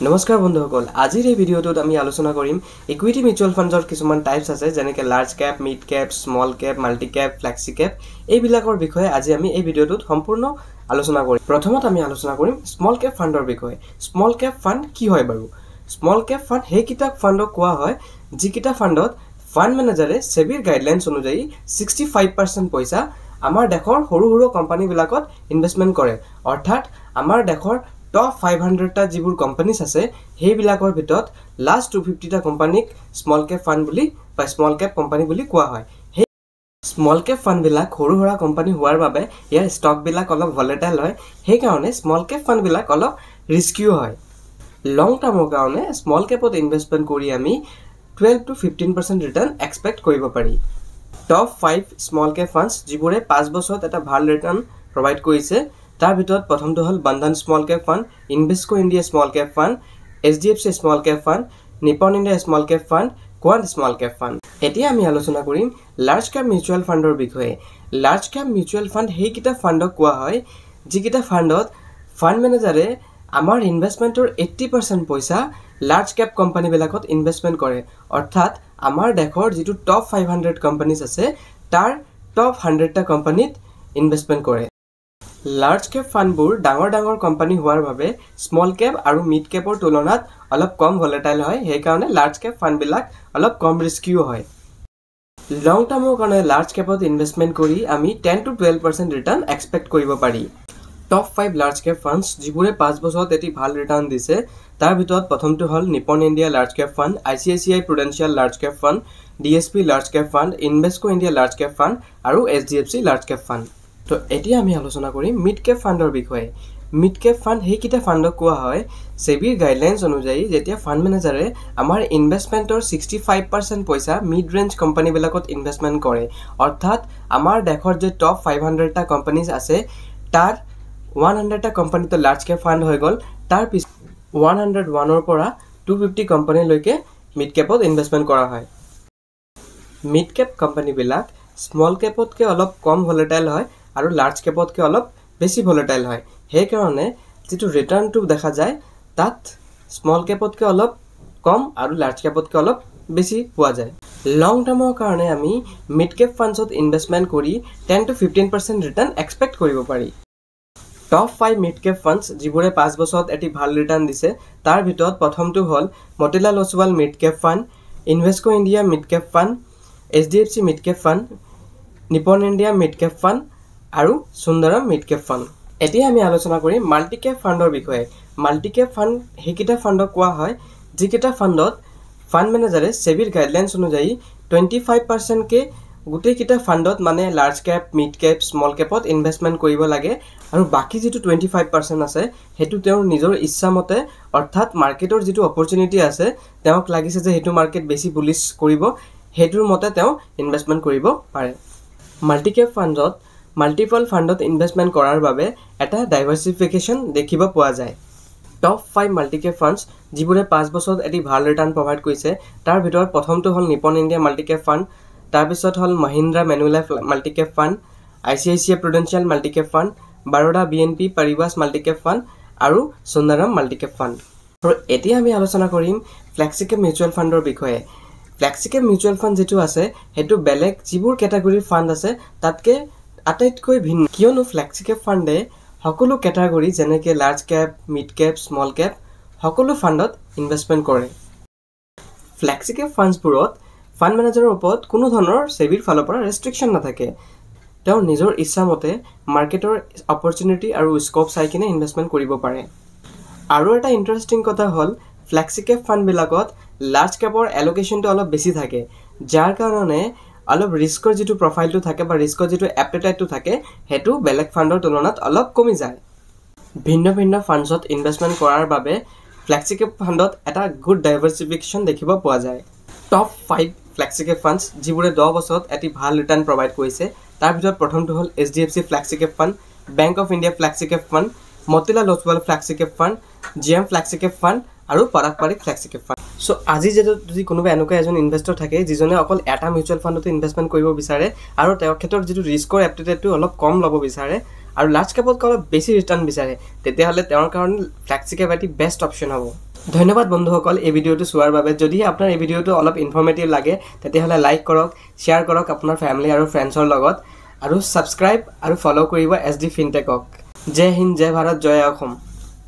নমস্কাৰ বন্ধুসকল আজিৰ এই ভিডিঅ'টোত আমি আলোচনা কৰিম ইকুইটি মিউচুৱেল ফাণ্ডৰ কিছুমান টাইপছ আছে যেনেকৈ large cap, mid cap, small cap, multi Cape, flexi cap এইবিলাকৰ বিষয়ে আজি আমি এই ভিডিঅ'টোত সম্পূৰ্ণ আলোচনা কৰিম। প্ৰথমত আমি আলোচনা কৰিম স্মল কেপ ফাণ্ডৰ বিষয়ে। স্মল কেপ ফাণ্ড কি হয় বাৰু? স্মল কেপ ফাণ্ড সেইকেইটা ফাণ্ডক কোৱা হয় যিকেইটা ফাণ্ডত ফাণ্ড মেনেজাৰে সেবিৰ গাইডলাইনছ অনুযায়ী 65% পইচা আমাৰ দেশৰ সৰু সৰু কোম্পানীবিলাকত ইনভেষ্টমেণ্ট কৰে। অৰ্থাৎ আমাৰ দেশৰ টপ 500টা যিবোৰ কোম্পানীজ আছে সেইবিলাকৰ ভিতৰত লাষ্ট 250টা কোম্পানীক স্মল কেপ ফাণ্ড বুলি বা স্মল কেপ কোম্পানী বুলি কোৱা হয়। সেই স্মল কেপ ফাণ্ডবিলাক সৰু সুৰা কোম্পানী হোৱাৰ বাবে ইয়াৰ ষ্টকবিলাক অলপ ভলেটাইল হয়, সেইকাৰণে স্মল কেপ ফাণ্ডবিলাক অলপ ৰিস্কিও হয়। লং টাৰ্মৰ কাৰণে স্মল কেপত ইনভেষ্টমেণ্ট কৰি আমি 12 to 15% ৰিটাৰ্ণ এক্সপেক্ট কৰিব পাৰি। টপ 5 স্মল কেপ ফাণ্ডছ যিবোৰে 5 বছৰত এটা ভাল ৰিটাৰ্ণ প্ৰভাইড কৰিছে তাৰ ভিতৰত প্ৰথমটো হ'ল Bandhan small cap fund, Invesco India small cap fund, HDFC small cap fund, Nippon India small cap fund, Quant small cap fund. এতিয়া আমি আলোচনা কৰিম লাৰ্জ কেপ মিউচুৱেল ফাণ্ডৰ বিষয়ে। লাৰ্জ কেপ মিউচুৱেল ফাণ্ড সেইকেইটা ফাণ্ডক কোৱা হয় যিকেইটা ফাণ্ডত ফাণ্ড মেনেজাৰে আমাৰ ইনভেষ্টমেণ্টৰ 80% পইচা লাৰ্জ কেপ কোম্পানীবিলাকত ইনভেষ্টমেণ্ট কৰে। অৰ্থাৎ আমাৰ দেশৰ যিটো টপ 500 কোম্পানীজ আছে তাৰ টপ 100টা কোম্পানীত ইনভেষ্টমেণ্ট কৰে। লাৰ্জ কেপ ফাণ্ডবোৰ ডাঙৰ ডাঙৰ কোম্পানী হোৱাৰ বাবে স্মল কেপ আৰু মিড কেপৰ তুলনাত অলপ কম ভলেটাইল হয়, সেইকাৰণে লাৰ্জ কেপ ফাণ্ডবিলাক অলপ কম ৰিস্কিও হয়। লং টাৰ্মৰ কাৰণে লাৰ্জ কেপত ইনভেষ্টমেণ্ট কৰি আমি 10 to 12% ৰিটাৰ্ণ এক্সপেক্ট কৰিব পাৰি। টপ 5 লাৰ্জ কেপ ফাণ্ডছ যিবোৰে 5 বছৰত এটি ভাল ৰিটাৰ্ণ দিছে তাৰ ভিতৰত প্ৰথমটো হ'ল Nippon India large cap fund, ICICI Prudential large cap fund, DSP large cap fund, Invesco India large cap fund আৰু HDFC লাৰ্জ কেপ ফাণ্ড। তো এতিয়া আমি আলোচনা কৰিম মিড কেপ ফাণ্ডৰ বিষয়ে। মিড কেপ ফাণ্ড সেইকেইটা ফাণ্ডক কোৱা হয় সেবিৰ গাইডলাইনছ অনুযায়ী যেতিয়া ফাণ্ড মেনেজাৰে আমাৰ ইনভেষ্টমেণ্টৰ 65% পইচা মিড ৰেঞ্জ কোম্পানীবিলাকত ইনভেষ্টমেণ্ট কৰে। অৰ্থাৎ আমাৰ দেশৰ যে টপ 500টা কোম্পানীজ আছে তাৰ 100টা কোম্পানীটো লাৰ্জ কেপ ফাণ্ড হৈ গ'ল, তাৰ পিছত 101ৰ পৰা 250 কোম্পানীলৈকে মিড কেপত ইনভেষ্টমেণ্ট কৰা হয়। মিড কেপ কোম্পানীবিলাক স্মল কেপতকৈ অলপ কম ভলেটাইল হয় আৰু লাৰ্জ কেপতকৈ অলপ বেছি ভলেটাইল হয়, সেইকাৰণে যিটো ৰিটাৰ্ণটো দেখা যায় তাত স্মল কেপতকৈ অলপ কম আৰু লাৰ্জ কেপতকৈ অলপ বেছি পোৱা যায়। লং টাৰ্মৰ কাৰণে আমি মিড কেপ ফাণ্ডছত ইনভেষ্টমেণ্ট কৰি 10 to 15% ৰিটাৰ্ণ এক্সপেক্ট কৰিব পাৰি। টপ 5 মিড কেপ ফাণ্ডছ যিবোৰে 5 বছৰত এটি ভাল ৰিটাৰ্ণ দিছে তাৰ ভিতৰত প্ৰথমটো হ'ল Motilal Oswal mid cap fund, Invesco India mid cap fund, HDFC mid cap fund, Nippon India mid cap fund আৰু সুন্দৰম মিড কেপ ফাণ্ড। এতিয়া আমি আলোচনা কৰিম মাল্টি কেপ ফাণ্ডৰ বিষয়ে। মাল্টি কেপ ফাণ্ড সেইকেইটা ফাণ্ডক কোৱা হয় যিকেইটা ফাণ্ডত ফাণ্ড মেনেজাৰে সেবিৰ গাইডলাইনছ অনুযায়ী 25%কে গোটেইকেইটা ফাণ্ডত মানে large cap, mid cap, small কেপত ইনভেষ্টমেণ্ট কৰিব লাগে আৰু বাকী যিটো 25% আছে সেইটো তেওঁৰ নিজৰ ইচ্ছামতে অৰ্থাৎ মাৰ্কেটৰ যিটো অপৰচুনিটি আছে তেওঁক লাগিছে যে সেইটো মাৰ্কেট বেছি বুলিছ কৰিব সেইটোৰ মতে তেওঁ ইনভেষ্টমেণ্ট কৰিব পাৰে। মাল্টি কেপ ফাণ্ডত মাল্টিপল ফাণ্ডত ইনভেষ্টমেণ্ট কৰাৰ বাবে এটা ডাইভাৰ্চিফিকেশ্যন দেখিব পোৱা যায়। টপ 5 মাল্টি কেপ ফাণ্ডছ যিবোৰে 5 বছৰত এটি ভাল ৰিটাৰ্ণ প্ৰভাইড কৰিছে তাৰ ভিতৰত প্ৰথমটো হ'ল Nippon India multi cap fund, তাৰপিছত হ'ল Mahindra Manulife multi cap fund, ICICI Prudential multi cap fund, Baroda BNP Paribas multi cap fund আৰু সুন্দৰম মাল্টি কেপ ফাণ্ড। আৰু এতিয়া আমি আলোচনা কৰিম ফ্লেক্সি কেপ মিউচুৱেল ফাণ্ডৰ বিষয়ে। ফ্লেক্সি কেপ মিউচুৱেল ফাণ্ড যিটো আছে সেইটো বেলেগ যিবোৰ কেটাগৰীৰ ফাণ্ড আছে তাতকৈ আটাইতকৈ ভিন্ন, কিয়নো ফ্লেক্সি কেপ ফাণ্ডে সকলো কেটাগৰী যেনেকৈ large cap, mid cap, small cap সকলো ফাণ্ডত ইনভেষ্টমেণ্ট কৰে। ফ্লেক্সি কেপ ফাণ্ডছবোৰত ফাণ্ড মেনেজাৰৰ ওপৰত কোনো ধৰণৰ সেবিৰ ফালৰ পৰা ৰেষ্ট্ৰিকশ্যন নাথাকে, তেওঁ নিজৰ ইচ্ছামতে মাৰ্কেটৰ অপৰচুনিটি আৰু স্ক'প চাই কিনে ইনভেষ্টমেণ্ট কৰিব পাৰে। আৰু এটা ইণ্টাৰেষ্টিং কথা হ'ল ফ্লেক্সি কেপ ফাণ্ডবিলাকত লাৰ্জ কেপৰ এল'কেশ্যনটো অলপ বেছি থাকে, যাৰ কাৰণে অলপ ৰিস্কৰ যিটো প্ৰফাইলটো থাকে বা ৰিস্কৰ যিটো এপেটাইটটো থাকে সেইটো বেলেগ ফাণ্ডৰ তুলনাত অলপ কমি যায়। ভিন্ন ভিন্ন ফাণ্ডছত ইনভেষ্টমেণ্ট কৰাৰ বাবে ফ্লেক্সি কেপ ফাণ্ডত এটা গুড ডাইভাৰ্চিফিকেশ্যন দেখিব পোৱা যায়। টপ 5 ফ্লেক্সি কেপ ফাণ্ডছ যিবোৰে 10 বছৰত এটি ভাল ৰিটাৰ্ণ প্ৰভাইড কৰিছে তাৰ ভিতৰত প্ৰথমটো হ'ল HDFC flexi cap fund, bank of India flexi cap fund, Motilal Oswal flexi cap fund, GM flexi cap fund আৰু Parag Parikh flexi cap fund. So আজি যদি কোনোবা এনেকুৱা এজন ইনভেষ্টৰ থাকে যিজনে অকল এটা মিউচুৱেল ফাণ্ডতে ইনভেষ্টমেণ্ট কৰিব বিচাৰে আৰু তেওঁৰ ক্ষেত্ৰত যিটো ৰিস্কৰ এপটিটিউডটো অলপ কম ল'ব বিচাৰে আৰু লাৰ্জ কেপত অলপ বেছি ৰিটাৰ্ণ বিচাৰে তেতিয়াহ'লে তেওঁৰ কাৰণে ফ্লেক্সি কেপ এটি বেষ্ট অপশ্যন হ'ব ধন্যবাদ বন্ধুসকল এই ভিডিঅ'টো চোৱাৰ বাবে যদি আপোনাৰ এই ভিডিঅ'টো অলপ ইনফৰ্মেটিভ লাগে তেতিয়াহ'লে লাইক কৰক শ্বেয়াৰ কৰক আপোনাৰ ফেমিলি আৰু ফ্ৰেণ্ডছৰ লগত আৰু ছাবস্ক্ৰাইব আৰু ফ'ল' কৰিব SD FinTechক জয় হিন্দ জয় ভাৰত জয় অসম